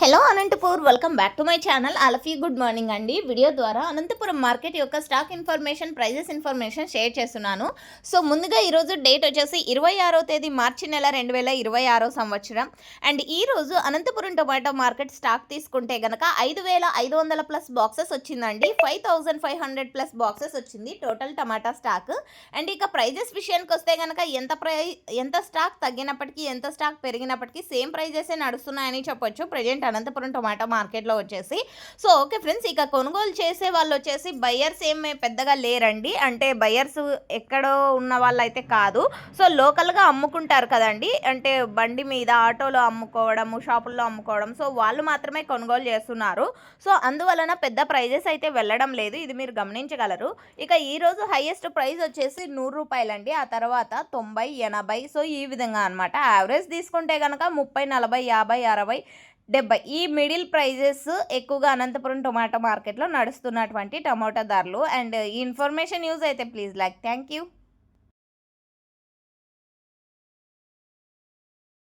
Hello Anantapur, welcome back to my channel. ఆలఫీ good morning అండి. Video ద్వారా అనంతపురం మార్కెట్ యొక్క stock information, prices information share చేస్తున్నాను. సో ముందుగా ఈరోజు డేట్ వచ్చేసి 26వ తేదీ మార్చి నెల 2026 సంవత్సరం. అండ్ ఈరోజు అనంతపురం టొమాటో మార్కెట్ స్టాక్ తీసుకుంటే కనుక 5500 ప్లస్ బాక్సెస్ వచ్చిందండి. 5500 ప్లస్ బాక్సెస్ వచ్చింది టోటల్ టమాటా స్టాక్. అండ్ ఇక ప్రైజెస్ విషయానికి వస్తే కనుక ఎంత స్టాక్ తగ్గినప్పటికీ, ఎంత స్టాక్ పెరిగినప్పటికీ సేమ్ ప్రైజెసే నడుస్తున్నాయని చెప్పొచ్చు ప్రజెంట్ అనంతపురం టొమాటో మార్కెట్లో వచ్చేసి. సో ఓకే ఫ్రెండ్స్, ఇక కొనుగోలు చేసే వాళ్ళు వచ్చేసి బయ్యర్స్ ఏమి పెద్దగా లేరండి. అంటే బయ్యర్స్ ఎక్కడో ఉన్న వాళ్ళు అయితే కాదు. సో లోకల్గా అమ్ముకుంటారు కదండి, అంటే బండి మీద ఆటోలో అమ్ముకోవడము, షాపుల్లో అమ్ముకోవడం, సో వాళ్ళు మాత్రమే కొనుగోలు చేస్తున్నారు. సో అందువలన పెద్ద ప్రైజెస్ అయితే వెళ్ళడం లేదు, ఇది మీరు గమనించగలరు. ఇక ఈరోజు హైయెస్ట్ ప్రైస్ వచ్చేసి 100 రూపాయలండి. ఆ తర్వాత 90, 80, సో ఈ విధంగా అనమాట. యావరేజ్ తీసుకుంటే కనుక 30, 40, 50, 60, 70 ఈ మిడిల్ ప్రైజెస్ ఎక్కువగా అనంతపురం టొమాటో మార్కెట్లో నడుస్తున్నటువంటి టమాటో ధరలు. అండ్ ఈ ఇన్ఫర్మేషన్ యూజ్ అయితే ప్లీజ్ లైక్. Thank you.